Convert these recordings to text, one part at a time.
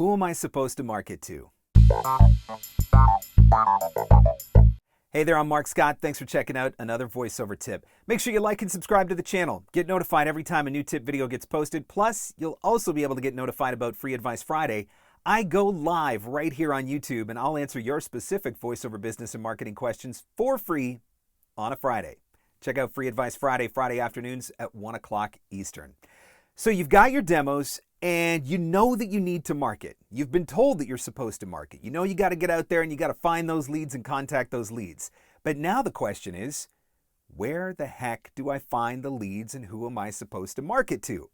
Who am I supposed to market to? Hey there, I'm Mark Scott. Thanks for checking out another voiceover tip. Make sure you like and subscribe to the channel. Get notified every time a new tip video gets posted. Plus, you'll also be able to get notified about Free Advice Friday. I go live right here on YouTube, and I'll answer your specific voiceover business and marketing questions for free on a Friday. Check out Free Advice Friday, Friday afternoons at 1 o'clock Eastern. So you've got your demos, and you know that you need to market. You've been told that you're supposed to market. You know you got to get out there and you got to find those leads and contact those leads. But now the question is, where the heck do I find the leads and who am I supposed to market to?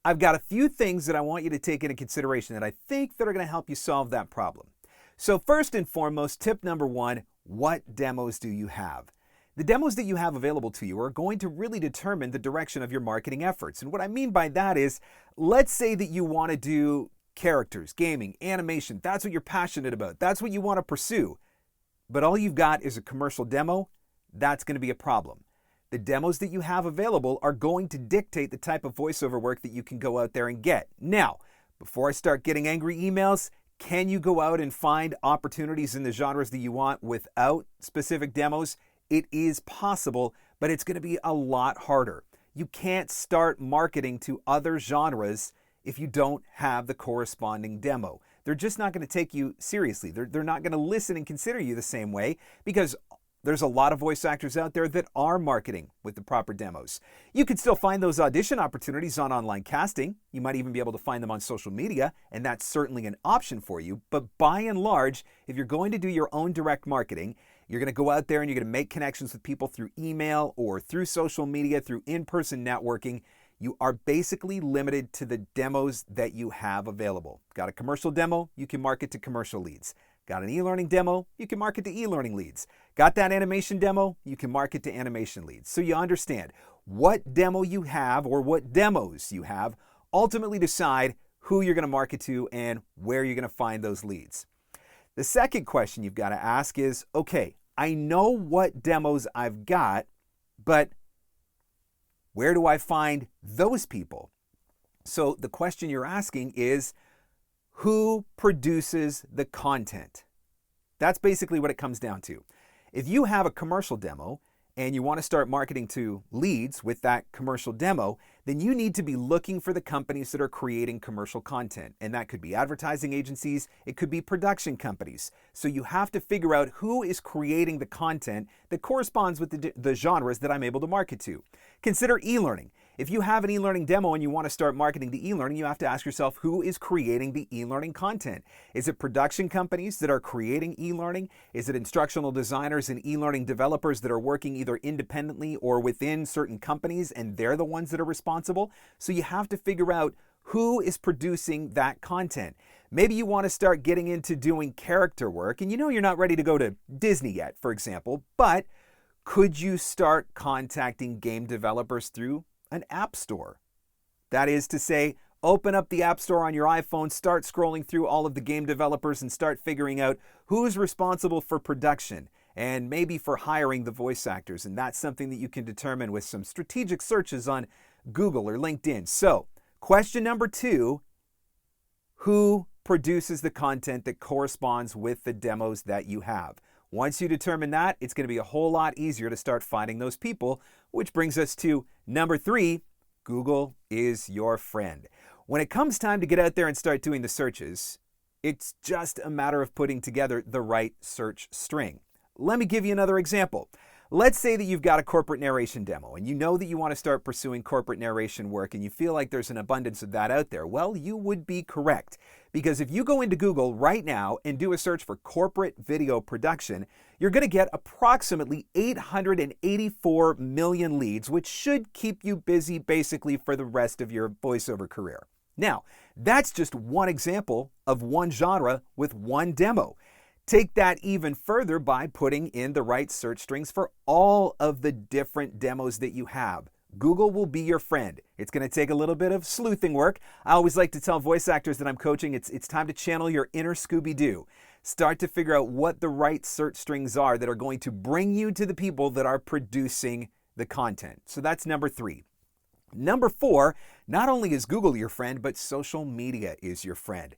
I've got a few things that I want you to take into consideration that I think that are going to help you solve that problem. So first and foremost, tip number one, what demos do you have? The demos that you have available to you are going to really determine the direction of your marketing efforts. And what I mean by that is, let's say that you want to do characters, gaming, animation. That's what you're passionate about. That's what you want to pursue. But all you've got is a commercial demo. That's going to be a problem. The demos that you have available are going to dictate the type of voiceover work that you can go out there and get. Now, before I start getting angry emails, can you go out and find opportunities in the genres that you want without specific demos? It is possible, but it's going to be a lot harder. You can't start marketing to other genres if you don't have the corresponding demo. They're just not going to take you seriously. They're not going to listen and consider you the same way because there's a lot of voice actors out there that are marketing with the proper demos. You can still find those audition opportunities on online casting. You might even be able to find them on social media, and that's certainly an option for you. But by and large, if you're going to do your own direct marketing, you're going to go out there and you're going to make connections with people through email or through social media, through in-person networking. You are basically limited to the demos that you have available. Got a commercial demo? You can market to commercial leads. Got an e-learning demo? You can market to e-learning leads. Got that animation demo? You can market to animation leads. So you understand what demo you have or what demos you have ultimately decide who you're going to market to and where you're going to find those leads. The second question you've got to ask is, okay, I know what demos I've got, but where do I find those people? So the question you're asking is, who produces the content? That's basically what it comes down to. If you have a commercial demo and you want to start marketing to leads with that commercial demo, then you need to be looking for the companies that are creating commercial content. And that could be advertising agencies, it could be production companies. So you have to figure out who is creating the content that corresponds with the genres that I'm able to market to. Consider e-learning. If you have an e-learning demo and you want to start marketing to e-learning, you have to ask yourself, who is creating the e-learning content? Is it production companies that are creating e-learning? Is it instructional designers and e-learning developers that are working either independently or within certain companies and they're the ones that are responsible? So you have to figure out who is producing that content. Maybe you want to start getting into doing character work and you know you're not ready to go to Disney yet, for example, but could you start contacting game developers through an app store? That is to say, open up the app store on your iPhone, start scrolling through all of the game developers and start figuring out who's responsible for production and maybe for hiring the voice actors. And that's something that you can determine with some strategic searches on Google or LinkedIn. So, question number two, who produces the content that corresponds with the demos that you have? Once you determine that, it's going to be a whole lot easier to start finding those people, which brings us to number three, Google is your friend. When it comes time to get out there and start doing the searches, it's just a matter of putting together the right search string. Let me give you another example. Let's say that you've got a corporate narration demo and you know that you want to start pursuing corporate narration work and you feel like there's an abundance of that out there. Well, you would be correct, because if you go into Google right now and do a search for corporate video production, you're going to get approximately 884 million leads, which should keep you busy basically for the rest of your voiceover career. Now, that's just one example of one genre with one demo. Take that even further by putting in the right search strings for all of the different demos that you have. Google will be your friend. It's going to take a little bit of sleuthing work. I always like to tell voice actors that I'm coaching, it's time to channel your inner Scooby-Doo. Start to figure out what the right search strings are that are going to bring you to the people that are producing the content. So that's number three. Number four, not only is Google your friend, but social media is your friend.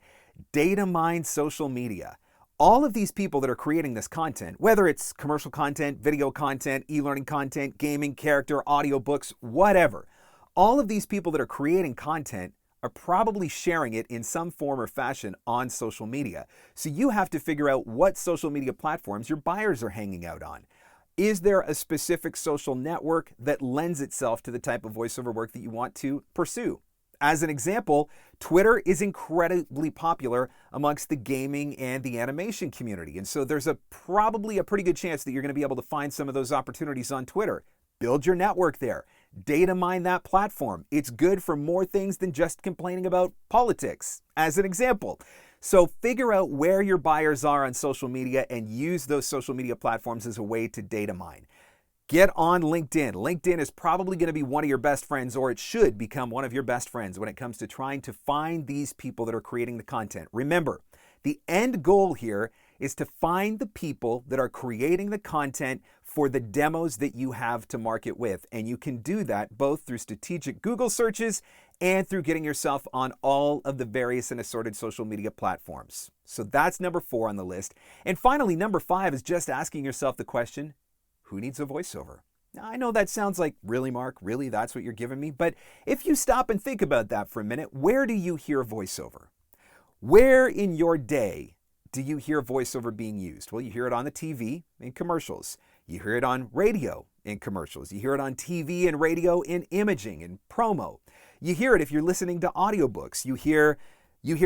Data mine social media. All of these people that are creating this content, whether it's commercial content, video content, e-learning content, gaming, character, audiobooks, whatever, all of these people that are creating content are probably sharing it in some form or fashion on social media. So you have to figure out what social media platforms your buyers are hanging out on. Is there a specific social network that lends itself to the type of voiceover work that you want to pursue? As an example, Twitter is incredibly popular amongst the gaming and the animation community. And so there's probably a pretty good chance that you're going to be able to find some of those opportunities on Twitter. Build your network there. Data mine that platform. It's good for more things than just complaining about politics, as an example. So figure out where your buyers are on social media and use those social media platforms as a way to data mine. Get on LinkedIn. LinkedIn is probably going to be one of your best friends, or it should become one of your best friends when it comes to trying to find these people that are creating the content. Remember, the end goal here is to find the people that are creating the content for the demos that you have to market with. And you can do that both through strategic Google searches and through getting yourself on all of the various and assorted social media platforms. So that's number 4 on the list. And finally, number 5 is just asking yourself the question, who needs a voiceover? Now, I know that sounds like, really, Mark? Really, that's what you're giving me? But if you stop and think about that for a minute, where do you hear voiceover? Where in your day do you hear voiceover being used? Well, you hear it on the TV in commercials. You hear it on radio in commercials. You hear it on TV and radio in imaging and promo. You hear it if you're listening to audiobooks. You hear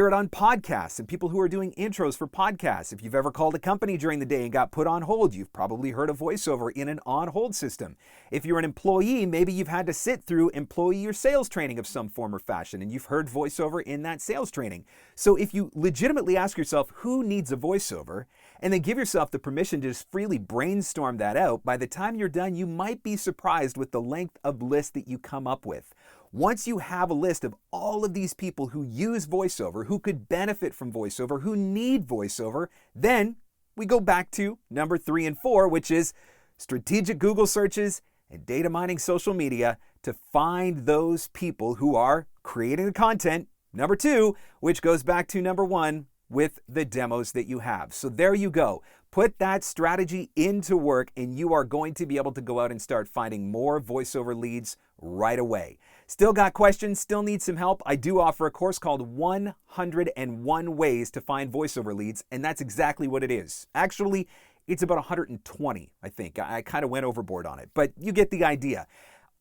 it on podcasts and people who are doing intros for podcasts. If you've ever called a company during the day and got put on hold, you've probably heard a voiceover in an on-hold system. If you're an employee, maybe you've had to sit through employee or sales training of some form or fashion, and you've heard voiceover in that sales training. So if you legitimately ask yourself, who needs a voiceover, and then give yourself the permission to just freely brainstorm that out, by the time you're done, you might be surprised with the length of list that you come up with. Once you have a list of all of these people who use voiceover, who could benefit from voiceover, who need voiceover, then we go back to number 3 and 4, which is strategic Google searches and data mining social media to find those people who are creating the content. Number 2, which goes back to number 1 with the demos that you have. So there you go. Put that strategy into work and you are going to be able to go out and start finding more voiceover leads right away. Still got questions? Still need some help? I do offer a course called 101 Ways to Find Voiceover Leads, and that's exactly what it is. Actually, it's about 120, I think. I kind of went overboard on it, but you get the idea.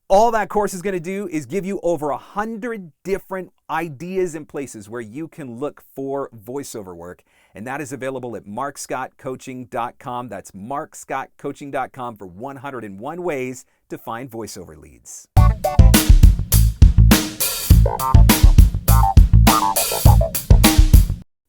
All that course is going to do is give you over 100 different ideas and places where you can look for voiceover work. And that is available at markscottcoaching.com. That's markscottcoaching.com for 101 ways to find voiceover leads.